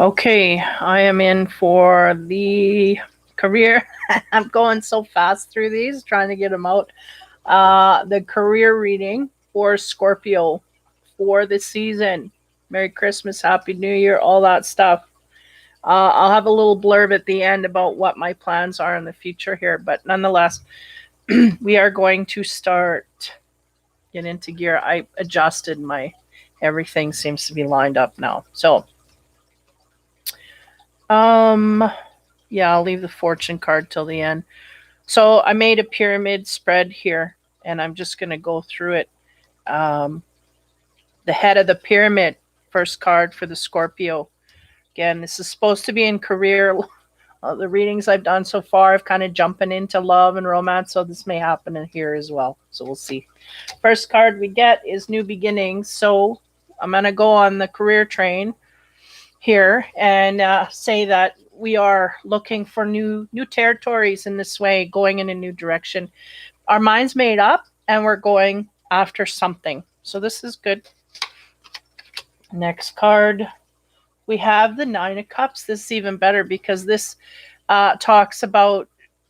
Okay, I am in for the career. I'm going so fast through these, trying to get them out. The career reading for Scorpio for the season. Merry Christmas, Happy New Year, all that stuff. I'll have a little blurb at the end about what my plans are in the future here, but nonetheless, we are going to get into gear. I adjusted my everything seems to be lined up now. So Um, yeah, I'll leave the fortune card till the end. So I made a pyramid spread here, and I'm just going to go through it. Um, the head of the pyramid, first card for the Scorpio. Again, this is supposed to be in career. The readings I've done so far, I've kind of jumping into love and romance, so this may happen in here as well. So we'll see. First card we get is New Beginnings. So I'm going to go on the career train here and say that we are looking for new territories in this way, going in a new direction. Our mind's made up and we're going after something. So this is good. Next card, we have the Nine of Cups. This is even better because this talks about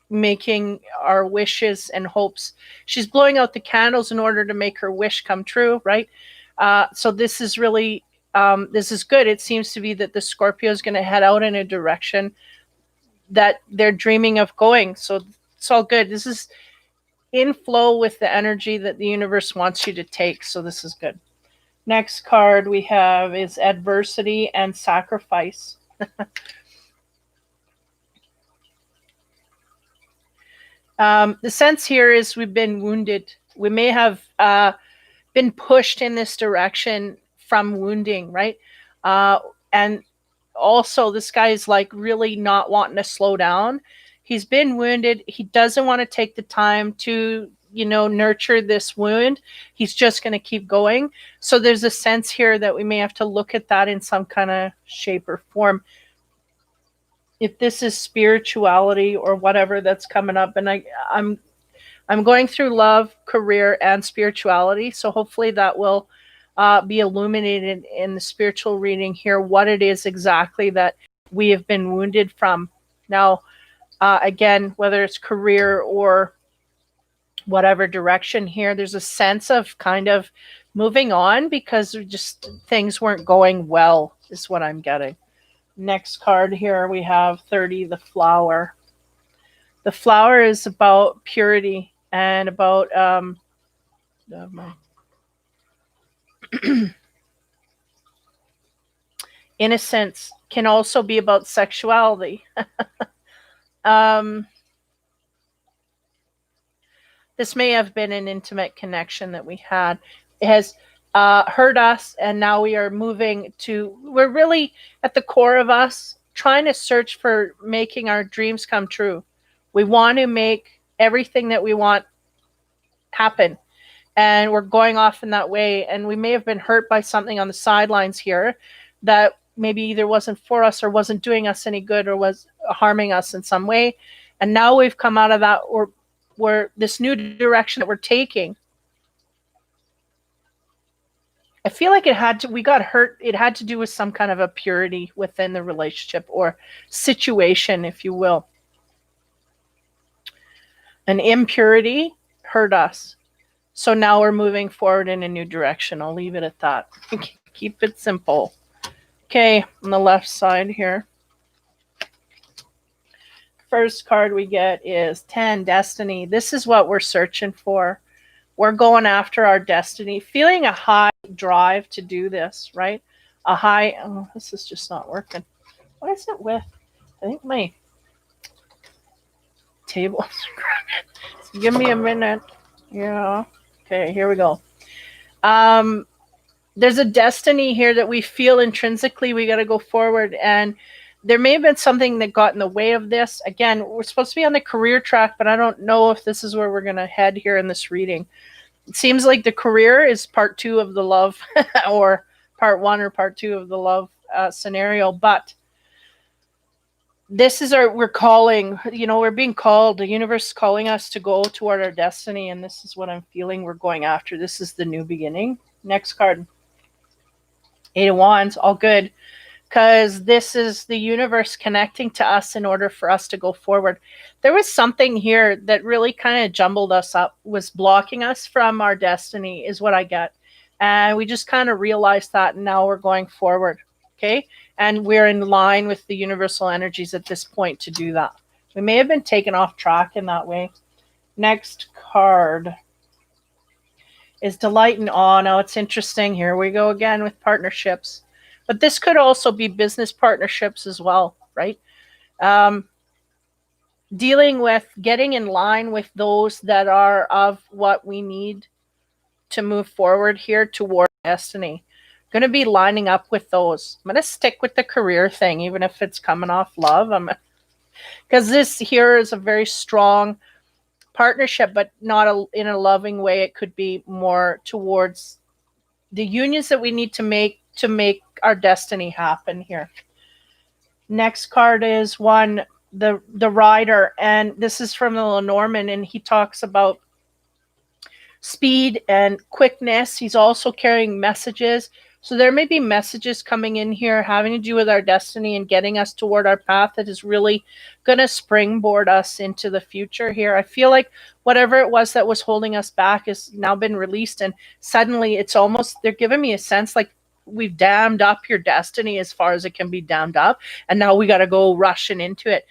making our wishes and hopes. She's blowing out the candles in order to make her wish come true, right? So this is really this is good. It seems to be that the Scorpio is going to head out in a direction that they're dreaming of going. So it's all good. This is in flow with the energy that the universe wants you to take. So this is good. Next card we have is Adversity and Sacrifice. The sense here is we've been wounded. We may have been pushed in this direction from wounding, right? And also this guy is like really not wanting to slow down. He's been wounded. He doesn't want to take the time to, nurture this wound. He's just going to keep going. So there's a sense here that we may have to look at that in some kind of shape or form. If this is spirituality or whatever that's coming up, and I'm going through love, career, and spirituality. So hopefully that will be illuminated in the spiritual reading here, what it is exactly that we have been wounded from. Now, again, whether it's career or whatever direction here, there's a sense of kind of moving on because just things weren't going well, is what I'm getting. Next card here, we have 30, the Flower. The Flower is about purity and about innocence. Can also be about sexuality. This may have been an intimate connection that we had. It has hurt us, and now we are moving to, we're really at the core of us trying to search for making our dreams come true. We want to make everything that we want happen. And we're going off in that way. And we may have been hurt by something on the sidelines here that maybe either wasn't for us or wasn't doing us any good or was harming us in some way. And now we've come out of that, or we're this new direction that we're taking. I feel like we got hurt. It had to do with some kind of a purity within the relationship or situation, if you will. An impurity hurt us. So now we're moving forward in a new direction. I'll leave it at that. Keep it simple. Okay, on the left side here. First card we get is 10, Destiny. This is what we're searching for. We're going after our destiny, feeling a high drive to do this, right? This is just not working. What is it with? I think my table is crooked. So give me a minute. Yeah. Okay, here we go. There's a destiny here that we feel intrinsically we got to go forward, and there may have been something that got in the way of this. Again, we're supposed to be on the career track, but I don't know if this is where we're going to head here in this reading. It seems like the career is part 2 of the love or part 1 or part 2 of the love scenario, but this is we're calling, we're being called. The universe is calling us to go toward our destiny, and this is what I'm feeling we're going after. This is the new beginning. Next card. 8 of Wands, all good. because this is the universe connecting to us in order for us to go forward. There was something here that really kind of jumbled us up, was blocking us from our destiny, is what I get. And we just kind of realized that, and now we're going forward. Okay. And we're in line with the universal energies at this point to do that. We may have been taken off track in that way. Next card is delight and awe. Now it's interesting. Here we go again with partnerships. But this could also be business partnerships as well, right? Dealing with getting in line with those that are of what we need to move forward here toward destiny. Going to be lining up with those. I'm going to stick with the career thing, even if it's coming off love. Because this here is a very strong partnership, but not in a loving way. It could be more towards the unions that we need to make our destiny happen here. Next card is the rider, and this is from the Lenormand, and he talks about speed and quickness. He's also carrying messages. So there may be messages coming in here having to do with our destiny and getting us toward our path that is really going to springboard us into the future here. I feel like whatever it was that was holding us back has now been released, and suddenly it's almost, they're giving me a sense like we've dammed up your destiny as far as it can be dammed up, and now we got to go rushing into it.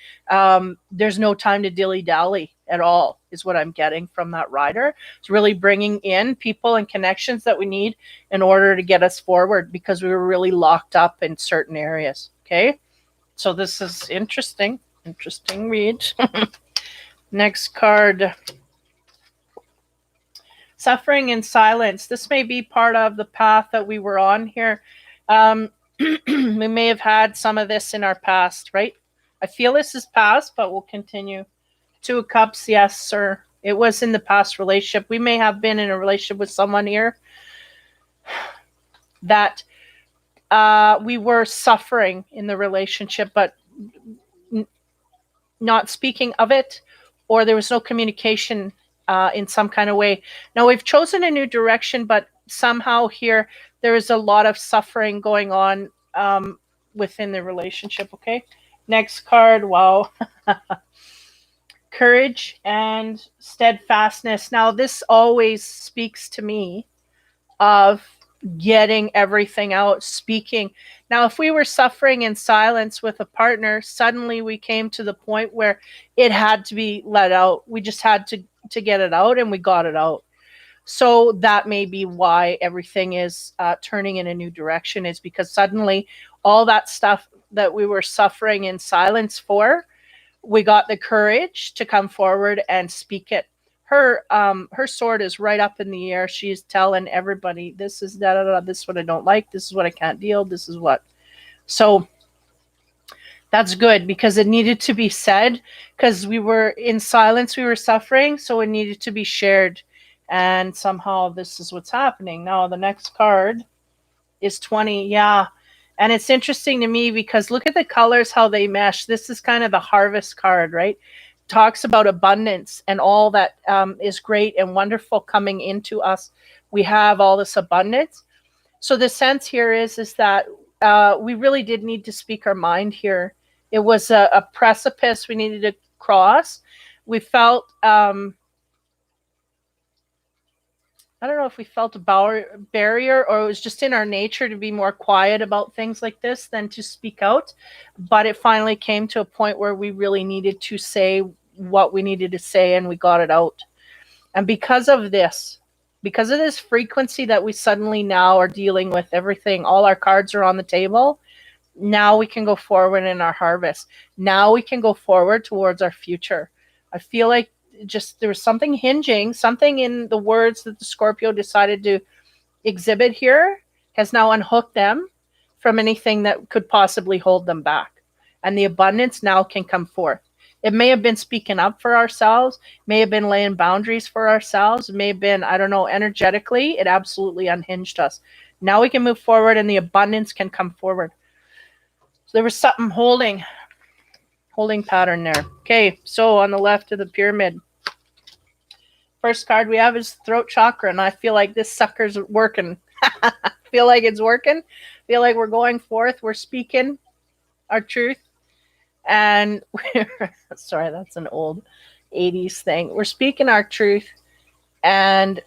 There's no time to dilly-dally at all, is what I'm getting from that rider. It's really bringing in people and connections that we need in order to get us forward, because we were really locked up in certain areas. Okay, so this is interesting read. Next card, suffering in silence. This may be part of the path that we were on here. We may have had some of this in our past, right? I feel this is past, but we'll continue. Two of Cups, yes, sir. It was in the past relationship. We may have been in a relationship with someone here that we were suffering in the relationship, but not speaking of it, or there was no communication in some kind of way. Now we've chosen a new direction, but somehow here there is a lot of suffering going on within the relationship. Okay, next card. Wow. Courage and steadfastness. Now this always speaks to me of getting everything out, speaking. Now if we were suffering in silence with a partner, suddenly we came to the point where it had to be let out. We just had to get it out, and we got it out. So that may be why everything is turning in a new direction, is because suddenly all that stuff that we were suffering in silence for, we got the courage to come forward and speak it. Her sword is right up in the air. She's telling everybody, this is da da da, this is what I don't like, this is what I can't deal, this is what. So that's good, because it needed to be said, because we were in silence, we were suffering, so it needed to be shared. And somehow this is what's happening. Now the next card is 20. Yeah. And it's interesting to me because look at the colors, how they mesh. This is kind of the harvest card, right? Talks about abundance and all that is great and wonderful coming into us. We have all this abundance. So the sense here is that we really did need to speak our mind here. It was a precipice we needed to cross. We felt, I don't know if we felt a barrier, or it was just in our nature to be more quiet about things like this than to speak out. But it finally came to a point where we really needed to say what we needed to say, and we got it out. And because of this frequency that we suddenly now are dealing with everything, all our cards are on the table. Now we can go forward in our harvest. Now we can go forward towards our future. I feel like just there was something hinging, something in the words that the Scorpio decided to exhibit here has now unhooked them from anything that could possibly hold them back. And the abundance now can come forth. It may have been speaking up for ourselves, may have been laying boundaries for ourselves, may have been, I don't know, energetically, it absolutely unhinged us. Now we can move forward and the abundance can come forward. So there was something holding pattern there. Okay, so on the left of the pyramid, first card we have is throat chakra, and I feel like this sucker's working. I feel like it's working. feel like we're going forth, we're speaking our truth, and we're sorry, that's an old 80s thing. We're speaking our truth, and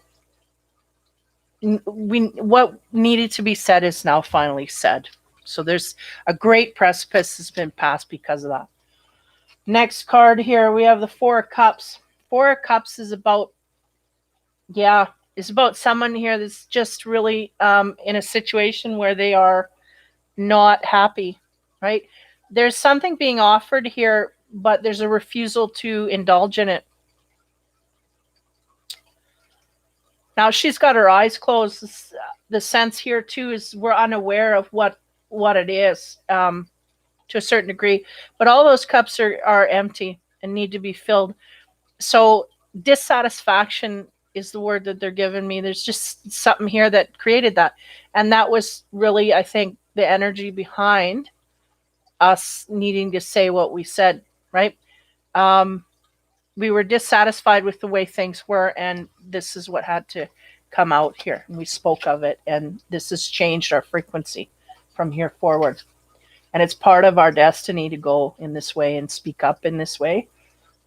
we what needed to be said is now finally said. So there's a great precipice has been passed because of that. Next card here, we have the Four of Cups. Four of Cups is about, yeah, it's about someone here that's just really in a situation where they are not happy, right? There's something being offered here, but there's a refusal to indulge in it. Now she's got her eyes closed. The sense here too is we're unaware of what it is to a certain degree, but all those cups are empty and need to be filled. So dissatisfaction is the word that they're giving me. There's just something here that created that, and that was really, I think, the energy behind us needing to say what we said, right? We were dissatisfied with the way things were, and this is what had to come out here. And we spoke of it, and this has changed our frequency from here forward. And it's part of our destiny to go in this way and speak up in this way.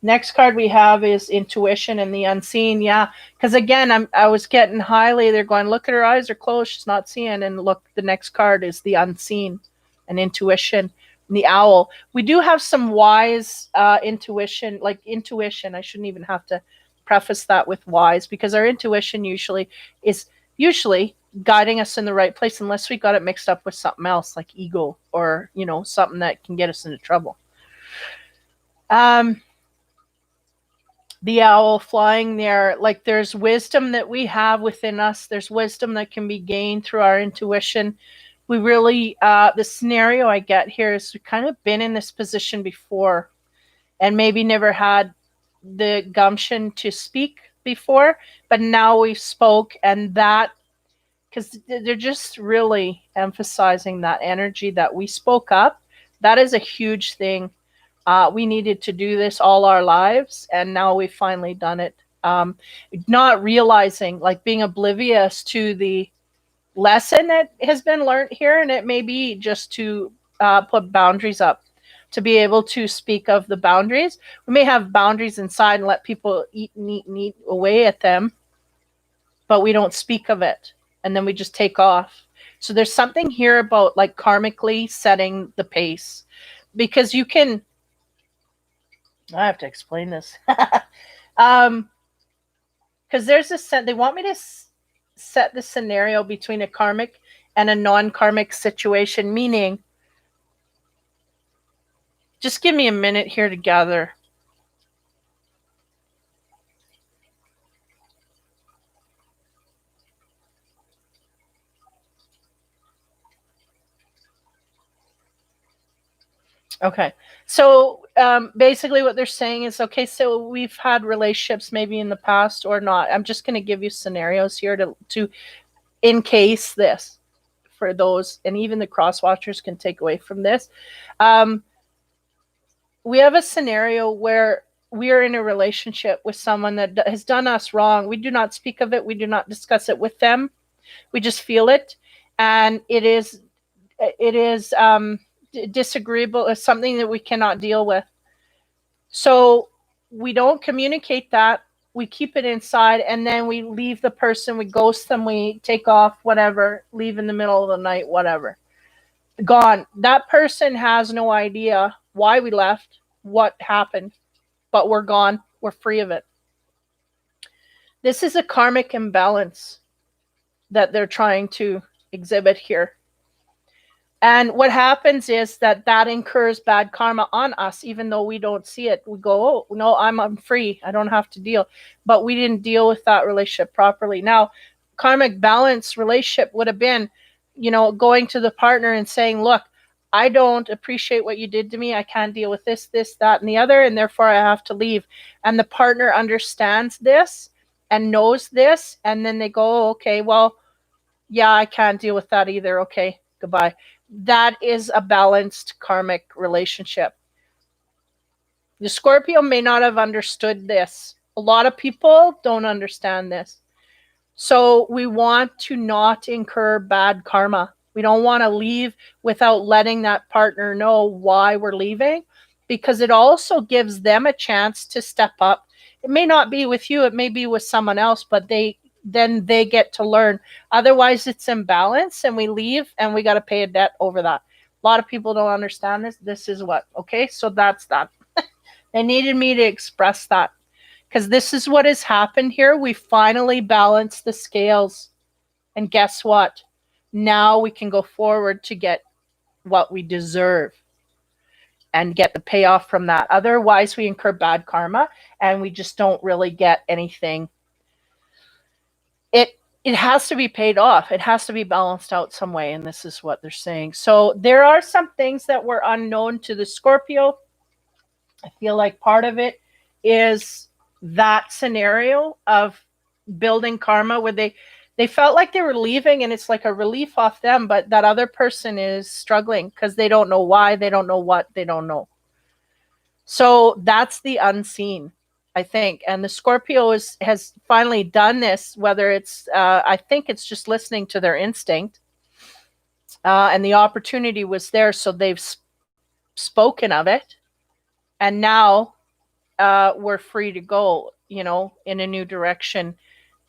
Next card we have is intuition and the unseen. Yeah, because again, I was getting highly. They're going, look at her eyes are closed. She's not seeing. And look, the next card is the unseen and intuition. And the owl. We do have some wise intuition, like intuition. I shouldn't even have to preface that with wise, because our intuition is usually guiding us in the right place, unless we got it mixed up with something else like ego or something that can get us into trouble. The owl flying there, like there's wisdom that we have within us. There's wisdom that can be gained through our intuition. We really, the scenario I get here is we've kind of been in this position before and maybe never had the gumption to speak before, but now we spoke, and that, because they're just really emphasizing that energy that we spoke up. That is a huge thing. We needed to do this all our lives, and now we've finally done it. Not realizing, like being oblivious to the lesson that has been learned here, and it may be just to put boundaries up, to be able to speak of the boundaries. We may have boundaries inside and let people eat and eat and eat away at them, but we don't speak of it, and then we just take off. So there's something here about like karmically setting the pace, because you can, I have to explain this. Because there's a set, they want me to set the scenario between a karmic and a non-karmic situation, meaning, just give me a minute here to gather. Okay. So basically what they're saying is, okay, so we've had relationships maybe in the past or not. I'm just going to give you scenarios here to in case this, for those, and even the cross watchers can take away from this. We have a scenario where we are in a relationship with someone that has done us wrong. We do not speak of it. We do not discuss it with them. We just feel it. And it is disagreeable, is something that we cannot deal with. So we don't communicate that. We keep it inside, and then we leave the person, we ghost them, we take off, whatever, leave in the middle of the night, whatever. Gone. That person has no idea why we left, what happened, but we're gone. We're free of it. This is a karmic imbalance that they're trying to exhibit here. And what happens is that incurs bad karma on us, even though we don't see it. We go, oh, no, I'm free. I don't have to deal. But we didn't deal with that relationship properly. Now, karmic balance relationship would have been, going to the partner and saying, look, I don't appreciate what you did to me. I can't deal with this, that, and the other, and therefore I have to leave. And the partner understands this and knows this, and then they go, oh, okay, well, yeah, I can't deal with that either. Okay, goodbye. That is a balanced karmic relationship. The Scorpio may not have understood this. A lot of people don't understand this. So we want to not incur bad karma. We don't want to leave without letting that partner know why we're leaving, because it also gives them a chance to step up. It may not be with you, it may be with someone else, but then they get to learn. Otherwise, it's imbalance and we leave and we got to pay a debt over that. A lot of people don't understand this. This is what, okay? So that's that. They needed me to express that because this is what has happened here. We finally balanced the scales. And guess what? Now we can go forward to get what we deserve and get the payoff from that. Otherwise, we incur bad karma and we just don't really get anything. It has to be paid off. It has to be balanced out some way, and this is what they're saying. So there are some things that were unknown to the Scorpio. I feel like part of it is that scenario of building karma where they felt like they were leaving and it's like a relief off them, but that other person is struggling because they don't know why, they don't know what, they don't know. So that's the unseen, I think. And the Scorpio has finally done this, whether it's, I think it's just listening to their instinct. And the opportunity was there, so they've spoken of it. And now we're free to go, in a new direction.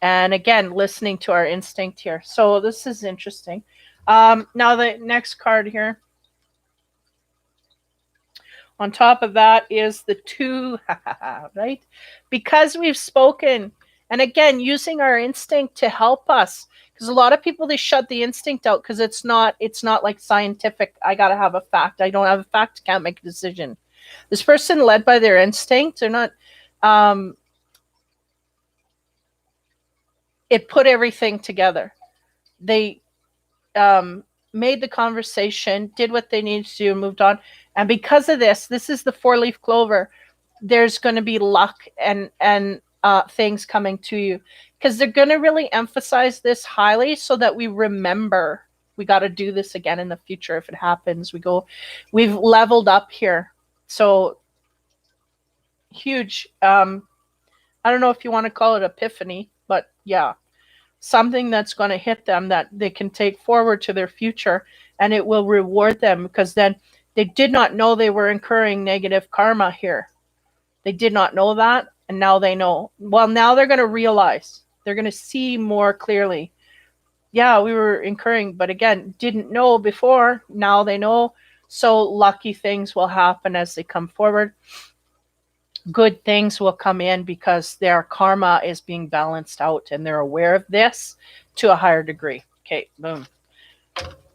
And again, listening to our instinct here. So this is interesting. Now the next card here. On top of that is the 2, right? Because we've spoken. And again, using our instinct to help us. Because a lot of people, they shut the instinct out because it's not like scientific. I got to have a fact. I don't have a fact, can't make a decision. This person led by their instinct, they're not, it put everything together. They made the conversation, did what they needed to do, and moved on. And because of this is the 4-leaf clover. There's going to be luck and things coming to you because they're going to really emphasize this highly so that we remember we got to do this again in the future. If it happens, we've leveled up here. So huge. I don't know if you want to call it epiphany, but yeah, something that's going to hit them that they can take forward to their future, and it will reward them because then they did not know they were incurring negative karma here. They did not know that, and now they know. Well, now they're going to realize. They're going to see more clearly. Yeah, we were incurring, but again, didn't know before. Now they know. So lucky things will happen as they come forward. Good things will come in because their karma is being balanced out and they're aware of this to a higher degree. Okay, boom.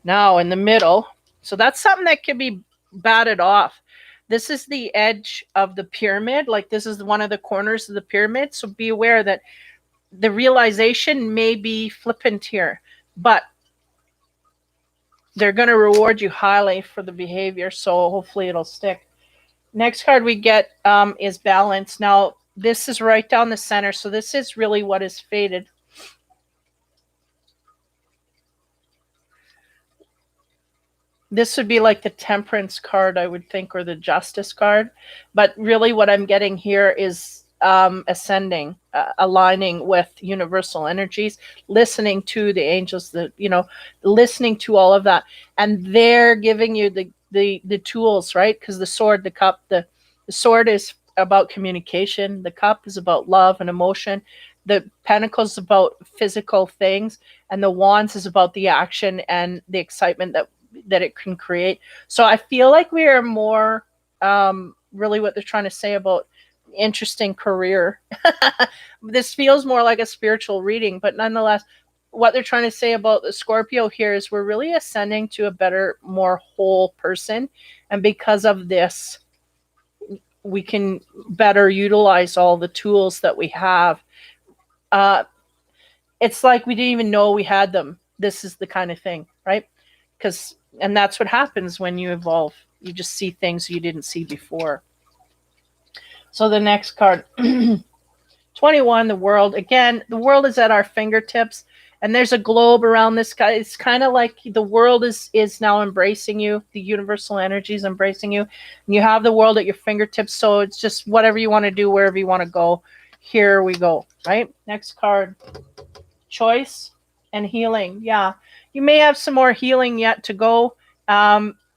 Now in the middle. So that's something that can be batted off. This is the edge of the pyramid. Like this is one of the corners of the pyramid. So be aware that the realization may be flippant here, but they're going to reward you highly for the behavior. So hopefully it'll stick. Next card we get is balance. Now, this is right down the center. So this is really what is faded. This would be like the temperance card, I would think, or the justice card. But really what I'm getting here is ascending, aligning with universal energies, listening to the angels, listening to all of that. And they're giving you the tools, right? Because the sword, the cup, the sword is about communication. The cup is about love and emotion. The pentacles about physical things. And the wands is about the action and the excitement that it can create. So I feel like we are more really what they're trying to say about interesting career. This feels more like a spiritual reading, but nonetheless, what they're trying to say about the Scorpio here is we're really ascending to a better, more whole person. And because of this, we can better utilize all the tools that we have. It's like we didn't even know we had them. This is the kind of thing, right? And that's what happens when you evolve. You just see things you didn't see before. So the next card, 21, the world. Again, the world is at our fingertips. And there's a globe around this guy. It's kind of like the world is now embracing you. The universal energy is embracing you. And you have the world at your fingertips. So it's just whatever you want to do, wherever you want to go. Here we go, right? Next card, choice. and healing. Yeah. You may have some more healing yet to go.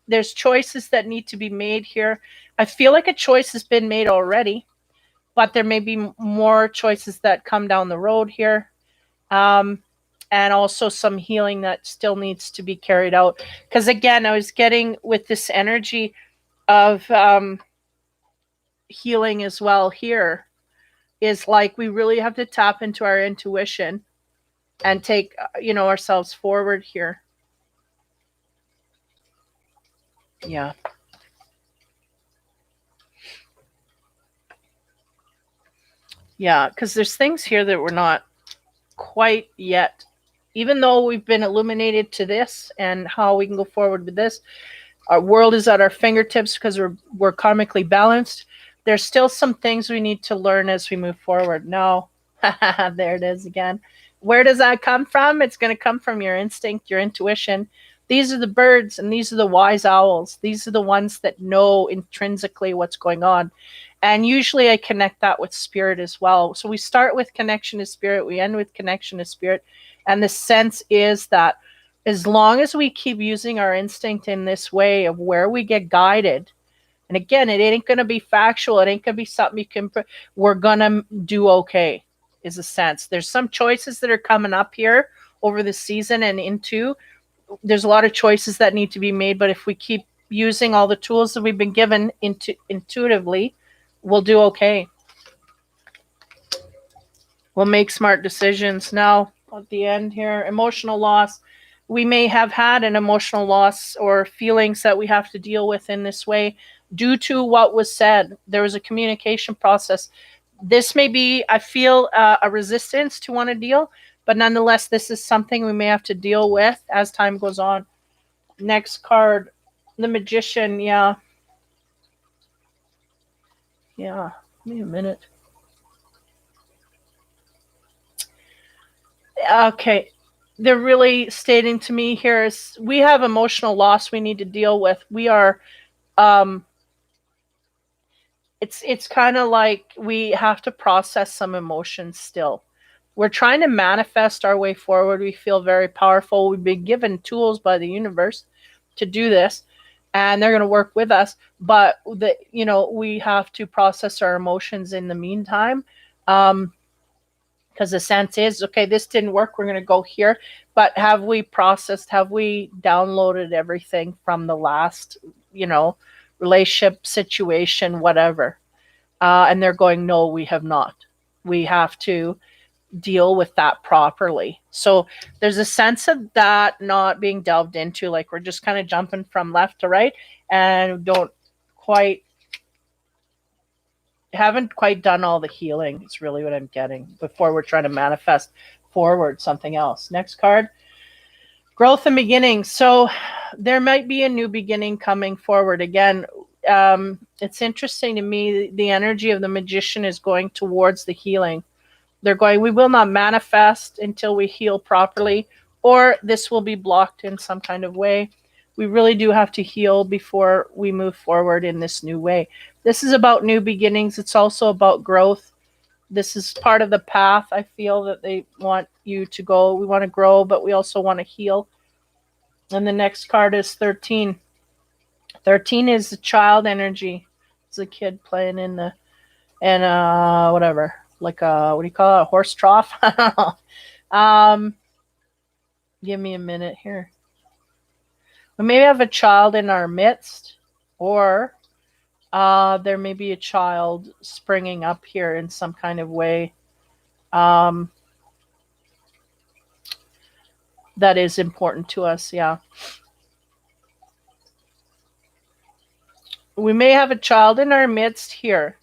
There's choices that need to be made here. I feel like a choice has been made already, but there may be more choices that come down the road here. Um, and also some healing that still needs to be carried out. Because again, I was getting with this energy of healing as well here, is like we really have to tap into our intuition and take ourselves forward here. Yeah. Yeah, because there's things here that we're not quite yet, even though we've been illuminated to this and how we can go forward with this. Our world is at our fingertips because we're karmically balanced. There's still some things we need to learn as we move forward. No, there it is again. Where does that come from? It's going to come from your instinct, your intuition. These are the birds and these are the wise owls. These are the ones that know intrinsically what's going on. And usually I connect that with spirit as well. So we start with connection to spirit, we end with connection to spirit. And the sense is that as long as we keep using our instinct in this way of where we get guided, and again, it ain't going to be factual, it ain't going to be something you can, we're going to do okay, is a sense. There's some choices that are coming up here over the season and into. There's a lot of choices that need to be made, but if we keep using all the tools that we've been given intuitively, we'll do okay. We'll make smart decisions. Now, at the end here, emotional loss. We may have had an emotional loss or feelings that we have to deal with in this way due to what was said. There was a communication process. This may be, I feel, a resistance to want to deal, but nonetheless, this is something we may have to deal with as time goes on. Next card, the Magician. Yeah. Yeah. Give me a minute. Okay. They're really stating to me here is we have emotional loss we need to deal with. We are it's kind of like we have to process some emotions still. We're trying to manifest our way forward. We feel very powerful. We've been given tools by the universe to do this, and they're going to work with us. But we have to process our emotions in the meantime. Because the sense is, okay, this didn't work, we're going to go here. But have we processed, have we downloaded everything from the last, relationship situation, whatever? And they're going, no, we have not. We have to deal with that properly. So there's a sense of that not being delved into, like we're just kind of jumping from left to right and haven't quite done all the healing. It's really what I'm getting before we're trying to manifest forward something else. Next card, growth and beginning. So there might be a new beginning coming forward. Again, it's interesting to me, the energy of the Magician is going towards the healing. They're going, we will not manifest until we heal properly, or this will be blocked in some kind of way. We really do have to heal before we move forward in this new way. This is about new beginnings. It's also about growth. This is part of the path I feel that they want you to go. We want to grow, but we also want to heal. And the next card is 13. 13 is the child energy. It's a kid playing in the, and whatever, like a, what do you call it, a horse trough? I don't know. Give me a minute here. We may have a child in our midst, or there may be a child springing up here in some kind of way that is important to us. Yeah. We may have a child in our midst here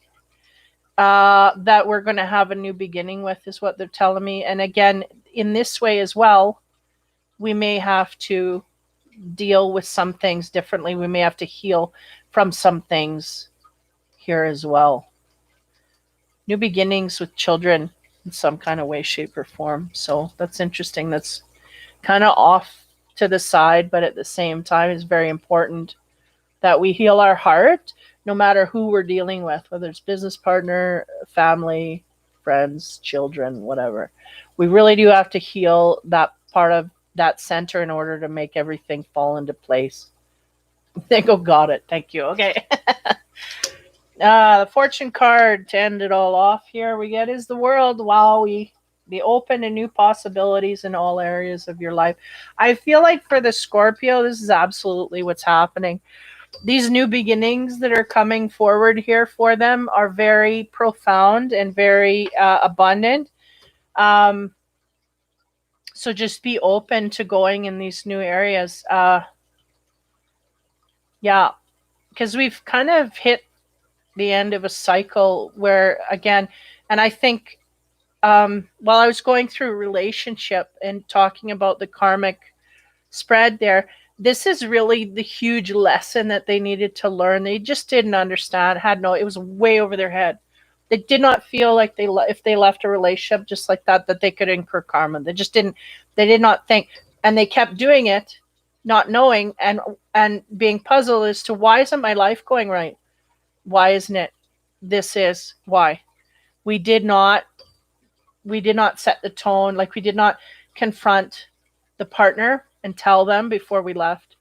that we're going to have a new beginning with, is what they're telling me. And again, in this way as well, we may have to deal with some things differently. We may have to heal from some things here as well. New beginnings with children in some kind of way, shape, or form. So that's interesting. That's kind of off to the side, but at the same time, it's very important that we heal our heart, no matter who we're dealing with, whether it's business partner, family, friends, children, whatever. We really do have to heal that part of that center in order to make everything fall into place. They go, got it. Thank you. Okay. The fortune card to end it all off here we get is the world. Wow, we be open to new possibilities in all areas of your life. I feel like for the Scorpio, this is absolutely what's happening. These new beginnings that are coming forward here for them are very profound and very abundant. Um, so just be open to going in these new areas. Yeah, because we've kind of hit the end of a cycle where, again, and I think while I was going through relationship and talking about the karmic spread there, this is really the huge lesson that they needed to learn. They just didn't understand, it was way over their head. They did not feel like if they left a relationship just like that, that they could incur karma. They did not think, and they kept doing it, not knowing and being puzzled as to why isn't my life going right? Why isn't it? This is why. We did not set the tone, like we did not confront the partner and tell them before we left.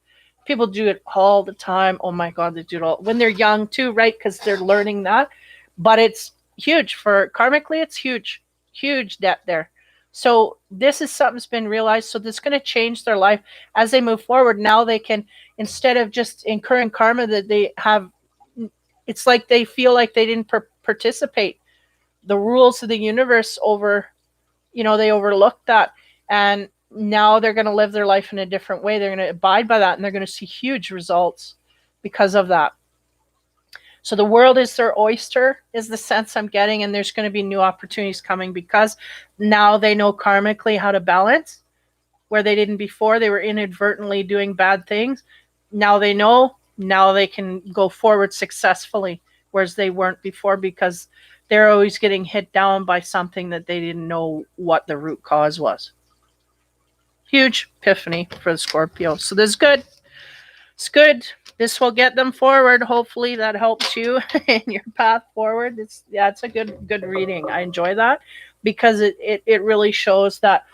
People do it all the time. Oh my God, they do it all when they're young too, right? Because they're learning that. But it's huge for karmically, it's huge debt there. So this is something that's been realized. So this is going to change their life as they move forward. Now they can, instead of just incurring karma that they have, it's like they feel like they didn't participate. The rules of the universe they overlooked that. And now they're going to live their life in a different way. They're going to abide by that, and they're going to see huge results because of that. So the world is their oyster, is the sense I'm getting, and there's going to be new opportunities coming because now they know karmically how to balance where they didn't before. They were inadvertently doing bad things. Now they know. Now they can go forward successfully, whereas they weren't before because they're always getting hit down by something that they didn't know what the root cause was. Huge epiphany for the Scorpio. So this is good. It's good. This will get them forward. Hopefully that helps you in your path forward. It's a good reading. I enjoy that because it really shows that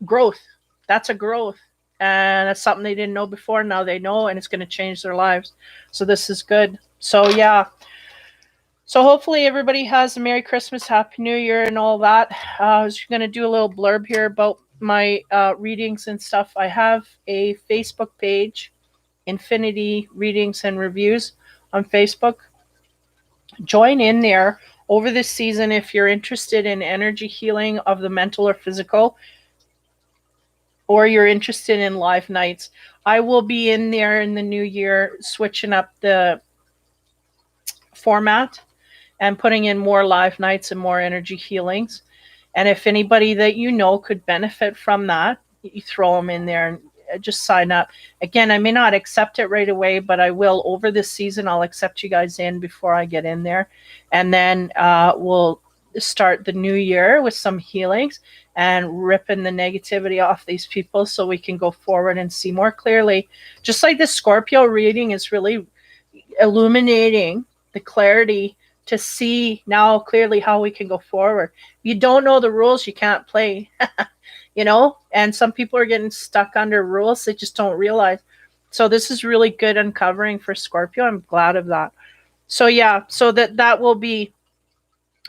growth. That's a growth. And that's something they didn't know before. Now they know, and it's going to change their lives. So this is good. So yeah. So hopefully everybody has a Merry Christmas, Happy New Year, and all that. I was going to do a little blurb here about my readings and stuff. I have a Facebook page, Infinity Readings and Reviews on Facebook. Join in there over this season if you're interested in energy healing of the mental or physical, or you're interested in live nights. I will be in there in the new year switching up the format and putting in more live nights and more energy healings. And if anybody that you know could benefit from that, you throw them in there and just sign up. Again, I may not accept it right away, but I will over this season. I'll accept you guys in before I get in there. And then we'll start the new year with some healings and ripping the negativity off these people so we can go forward and see more clearly. Just like the Scorpio reading is really illuminating the clarity to see now clearly how we can go forward. You don't know the rules, you can't play, and some people are getting stuck under rules they just don't realize. So this is really good uncovering for Scorpio. I'm glad of that. So yeah, so that will be,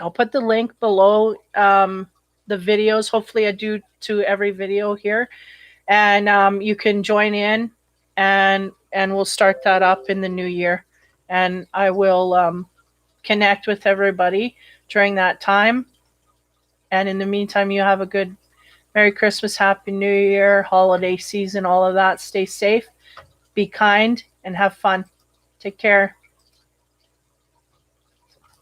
I'll put the link below the videos. Hopefully I do to every video here, and you can join in and we'll start that up in the new year, and I will connect with everybody during that time. And in the meantime, you have a good Merry Christmas, Happy New Year, holiday season, all of that. Stay safe, be kind, and have fun. Take care.